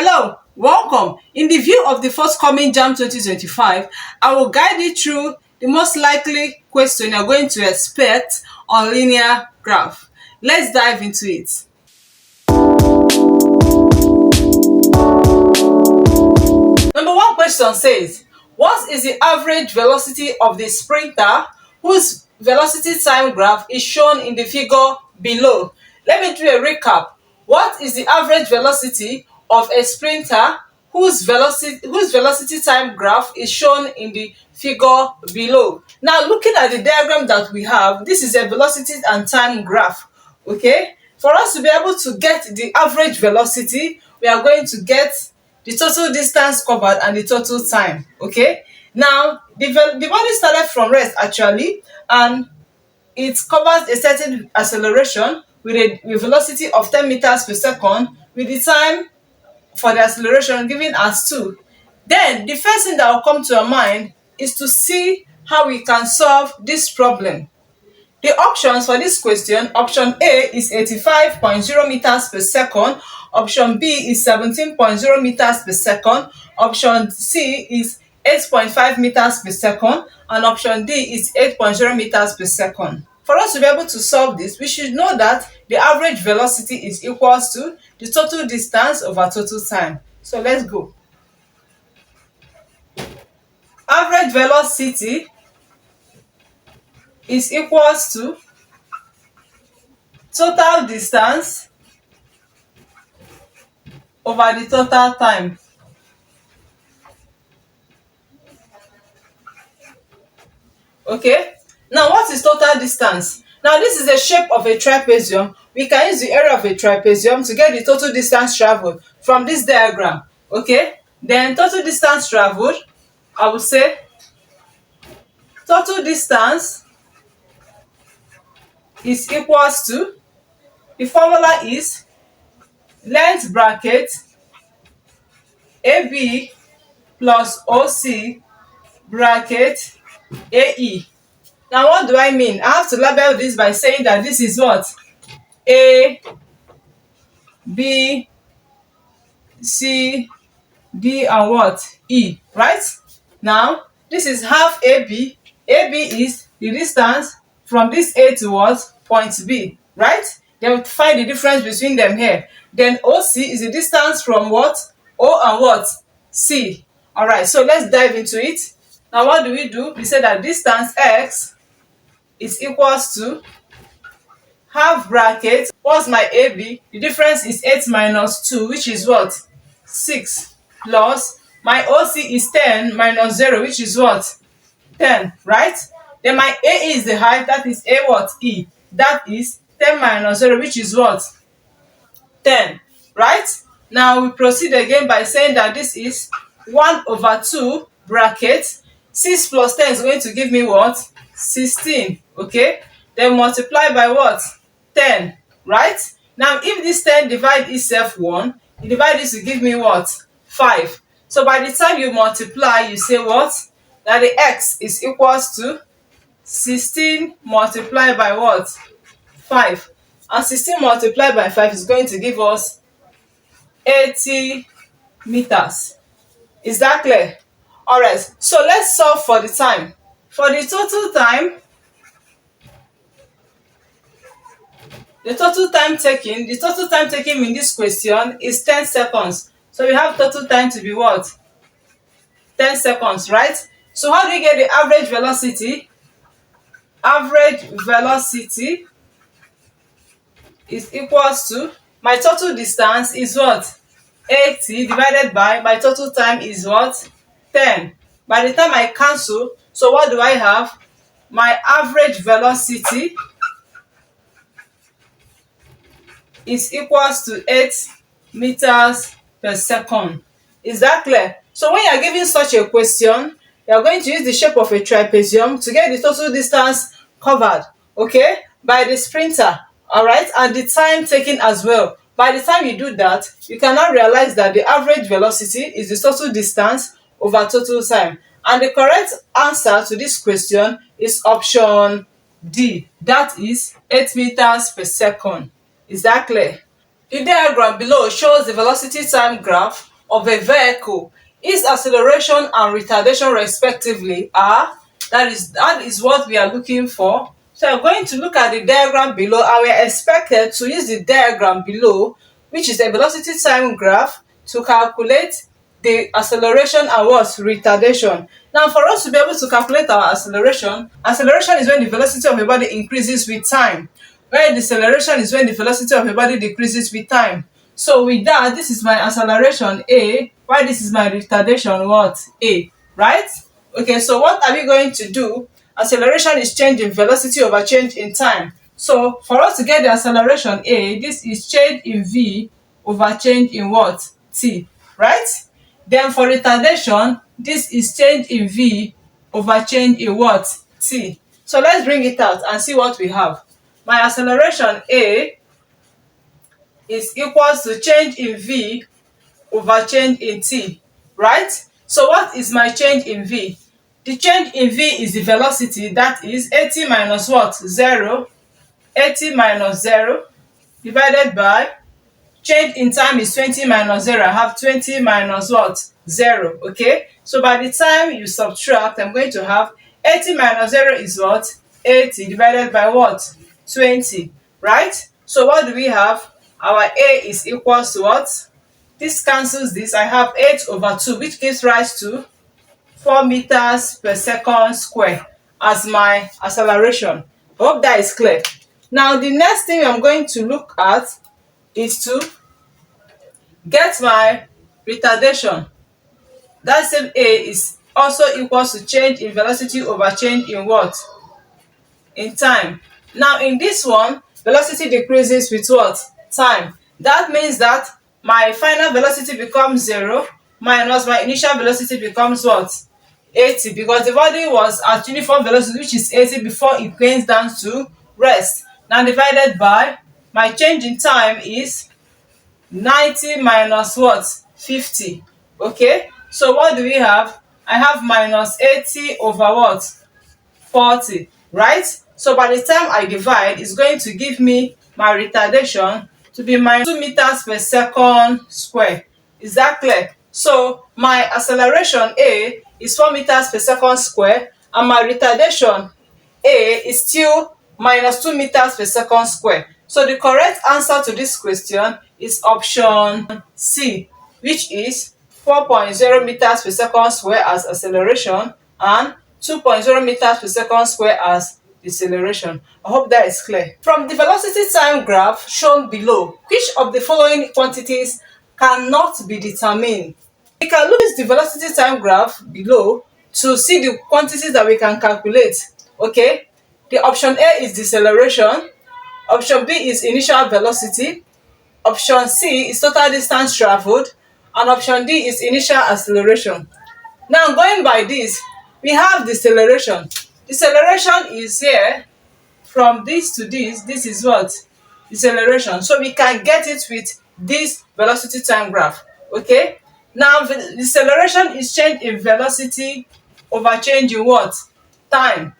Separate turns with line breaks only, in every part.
Hello, welcome. In the view of the forthcoming JAMB 2025, I will guide you through the most likely question you're going to expect on linear graph. Let's dive into it. Number one question says, what is the average velocity of the sprinter whose velocity time graph is shown in the figure below? Let me do a recap. What is the average velocity of a sprinter whose velocity time graph is shown in the figure below? Now, looking at the diagram that we have, this is a velocity and time graph. Okay, for us to be able to get the average velocity, we are going to get the total distance covered and the total time. Okay, now the body started from rest actually, and it covers a certain acceleration with a velocity of 10 meters per second, with the time for the acceleration given as 2. Then the first thing that will come to our mind is to see how we can solve this problem. The options for this question: option A is 85.0 meters per second, option B is 17.0 meters per second, option C is 8.5 meters per second, and option D is 8.0 meters per second. For us to be able to solve this, we should know that the average velocity is equals to the total distance over total time. So let's go. Average velocity is equals to total distance over the total time. Okay, now what is total distance? Now this is the shape of a trapezium. We can use the area of a trapezium to get the total distance traveled from this diagram. Okay, then total distance traveled, I would say total distance is equals to, the formula is length bracket AB plus OC bracket AE. Now what do I mean? I have to label this by saying that this is what? A, B, C, D, and what? E, right? Now this is half AB. AB is the distance from this A to what? Point B, right? Then we find the difference between them here. Then OC is the distance from what? O and what? C. Alright, so let's dive into it. Now what do? We say that distance X is equals to half bracket, what's my AB? The difference is 8 minus 2, which is what? 6, plus my OC is 10 minus 0, which is what? 10, right? Then my AE is the height, that is A what? E. That is 10 minus 0, which is what? 10, right? Now we proceed again by saying that this is 1 over 2 bracket 6 plus 10 is going to give me what? 16. Okay, then multiply by what? 10, right? Now if this 10 divide itself 1, you divide this to give me what? 5. So by the time you multiply, you say what? That the x is equals to 16 multiplied by what? 5. And 16 multiplied by 5 is going to give us 80 meters. Is that clear? Alright, so let's solve for the time. For the total time, the total time taken in this question is 10 seconds. So we have total time to be what? 10 seconds, right? So how do we get the average velocity? Average velocity is equals to, my total distance is what? 80 divided by my total time is what? 10. By the time I cancel, so what do I have? My average velocity is equals to 8 meters per second. Is that clear? So when you are given such a question, you are going to use the shape of a trapezium to get the total distance covered, okay, by the sprinter, all right, and the time taken as well. By the time you do that, you can now realize that the average velocity is the total distance over total time. And the correct answer to this question is option D. That is 8 meters per second. Is that clear? The diagram below shows the velocity time graph of a vehicle, its acceleration and retardation respectively are, that is what we are looking for. So I'm going to look at the diagram below, and we are expected to use the diagram below, which is a velocity time graph, to calculate the acceleration and what retardation. Now, for us to be able to calculate our acceleration is when the velocity of a body increases with time, while deceleration is when the velocity of a body decreases with time. So with that, this is my acceleration A, while this is my retardation what A, right? Okay, so what are we going to do? Acceleration is change in velocity over change in time. So for us to get the acceleration A, this is change in V over change in what? T, right? Then for retardation, this is change in V over change in what? T. So let's bring it out and see what we have. My acceleration A is equals to change in V over change in T, right? So what is my change in V? The change in V is the velocity, that is 80 minus what? 0. 80 minus 0 divided by change in time is 20 minus 0. I have 20 minus what? 0. Okay, so by the time you subtract, I'm going to have 80 minus 0 is what? 80 divided by what? 20, right? So what do we have? Our A is equals to what? This cancels this. I have 8 over 2, which gives rise to 4 meters per second square as my acceleration. I hope that is clear. Now, the next thing I'm going to look at is to get my retardation. That same A is also equals to change in velocity over change in what? In time. Now, in this one, velocity decreases with what? Time. That means that my final velocity becomes 0 minus my initial velocity becomes what? 80, because the body was at uniform velocity, which is 80, before it gains down to rest. Now divided by my change in time is 90 minus what? 50. Okay, so what do we have? I have minus 80 over what? 40, right? So by the time I divide, it's going to give me my retardation to be minus 2 meters per second square. Is that clear? So my acceleration A is 4 meters per second square, and my retardation A is still minus 2 meters per second square. So the correct answer to this question is option C, which is 4.0 meters per second square as acceleration and 2.0 meters per second square as deceleration. I hope that is clear. From the velocity time graph shown below, which of the following quantities cannot be determined? We can look at the velocity time graph below to see the quantities that we can calculate. Okay, the option A is deceleration, option B is initial velocity, option C is total distance traveled, and option D is initial acceleration. Now, going by this, we have deceleration. Deceleration is here from this to this. This is what? Deceleration. So we can get it with this velocity time graph. Okay, now the deceleration is change in velocity over change in what? Time.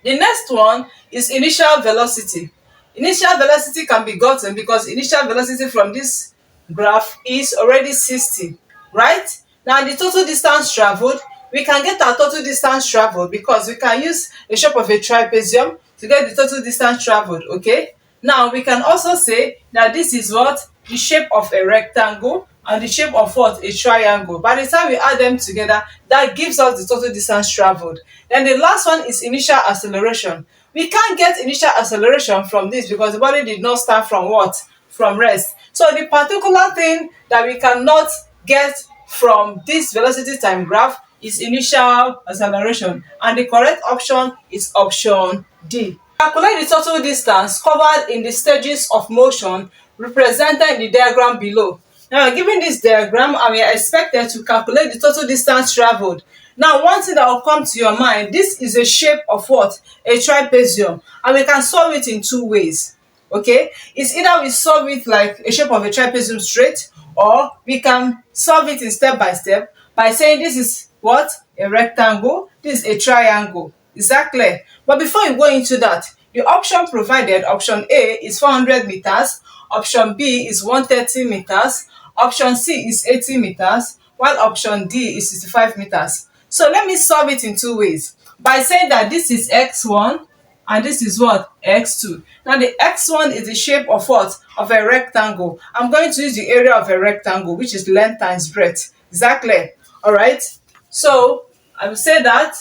The next one is initial velocity. Initial velocity can be gotten because initial velocity from this graph is already 60, right? Now the total distance traveled, we can get our total distance traveled because we can use the shape of a trapezium to get the total distance traveled. Okay, now we can also say that this is what? The shape of a rectangle and the shape of what? A triangle. By the time we add them together, that gives us the total distance traveled. Then the last one is initial acceleration. We can't get initial acceleration from this because the body did not start from what? From rest. So the particular thing that we cannot get from this velocity time graph is initial acceleration, and the correct option is option D. Calculate the total distance covered in the stages of motion represented in the diagram below. Now we're given this diagram and we are expected to calculate the total distance traveled. Now, one thing that will come to your mind, this is a shape of what? A trapezium, and we can solve it in two ways. Okay, it's either we solve it like a shape of a trapezium straight, or we can solve it in step by saying this is what? A rectangle, this is a triangle. Is that clear? But before you go into that, the option provided, option A is 400 meters, option B is 130 meters, Option C is 80 meters, while option D is 65 meters. So let me solve it in two ways. By saying that this is x1 and this is what? X2. Now the x1 is the shape of what? Of a rectangle. I'm going to use the area of a rectangle, which is length times breadth. Is that clear? Alright. So I will say that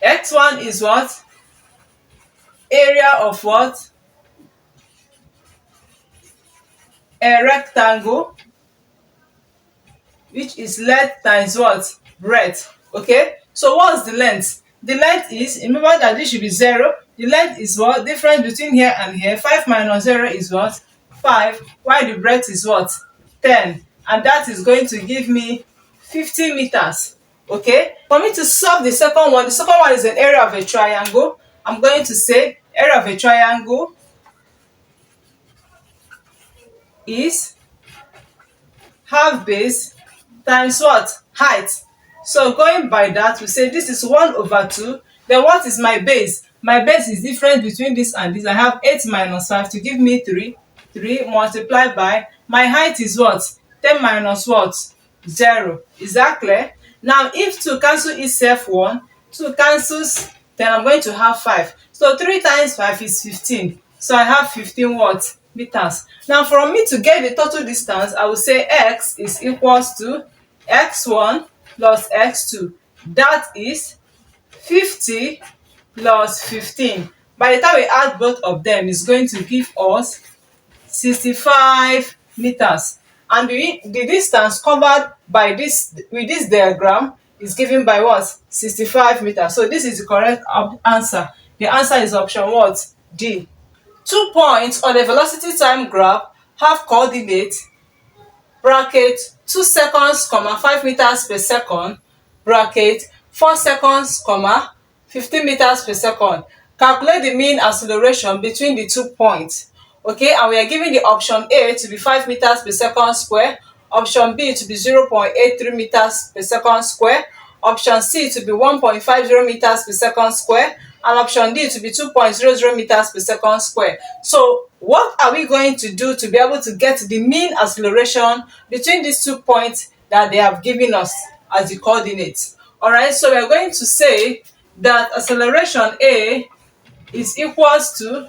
x1 is what? Area of what? A rectangle, which is length times what? Breadth. Okay, so what's the length? The length is, remember that this should be 0. The length is what? Difference between here and here. 5 minus 0 is what? 5. While the breadth is what? 10. And that is going to give me 50 meters. Okay, for me to solve the second one is an area of a triangle. I'm going to say area of a triangle is half base times what? Height. So going by that, we say this is 1/2. Then what is my base? My base is difference between this and this. I have 8 minus 5 to give me 3. 3 multiplied by my height is what? 10 minus what? 0. Is that clear? Now if 2 cancel itself 1, 2 cancels, then I'm going to have 5. So 3 times 5 is 15. So I have 15 what? Meters. Now for me to get the total distance, I will say x is equals to x1 plus x2. That is 50 plus 15. By the time we add both of them, it's going to give us 65 meters. And the distance covered by this with this diagram is given by what? 65 meters. So this is the correct answer. The answer is option what? D. 2 points on a velocity time graph have coordinates bracket 2 seconds, 5 meters per second, bracket 4 seconds, 15 meters per second. Calculate the mean acceleration between the 2 points. Okay, and we are given the option A to be 5 meters per second square, option B to be 0.83 meters per second square, option C to be 1.50 meters per second square, and option D to be 2.00 meters per second square. So what are we going to do to be able to get the mean acceleration between these 2 points that they have given us as the coordinates? Alright, so we are going to say that acceleration A is equals to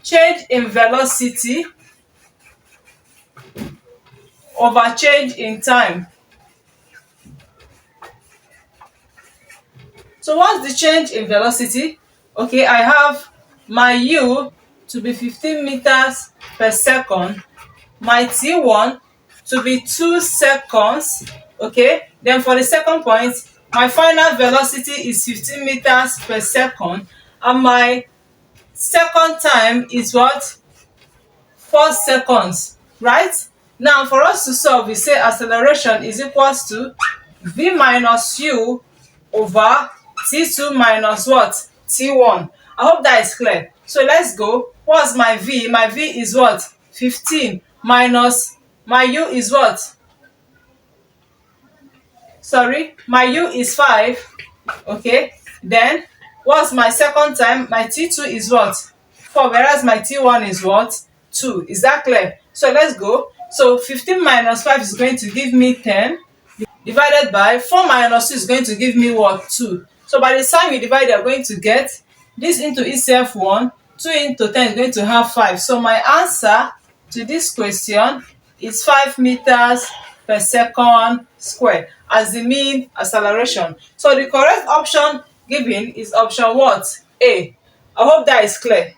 change in velocity over change in time. So what's the change in velocity? Okay, I have my u to be 15 meters per second, my t1 to be 2 seconds. Okay, then for the second point, my final velocity is 15 meters per second, and my second time is what? 4 seconds, right? Now for us to solve, we say acceleration is equals to v minus u over t2 minus what? T1. I hope that is clear. So let's go. What's my v? My v is what? 15 minus my u is what? Sorry, my u is 5. Okay, then what's my second time? My t2 is what? 4, whereas my t1 is what? 2. Is that clear? So let's go. So 15 minus 5 is going to give me 10, divided by 4 minus 2 is going to give me what? 2. So by the time we divide, you're going to get this into itself 1, 2 into 10 is going to have 5. So my answer to this question is 5 meters per second square as the mean acceleration. So the correct option given is option what? A. I hope that is clear.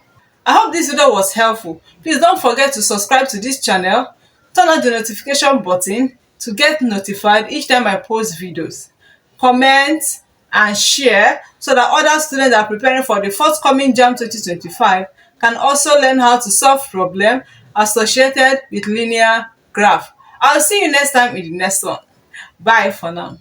I hope this video was helpful. Please don't forget to subscribe to this channel, turn on the notification button to get notified each time I post videos. Comment and share so that other students that are preparing for the forthcoming JAMB 2025 can also learn how to solve problems associated with linear graph. I'll see you next time in the next one. Bye for now.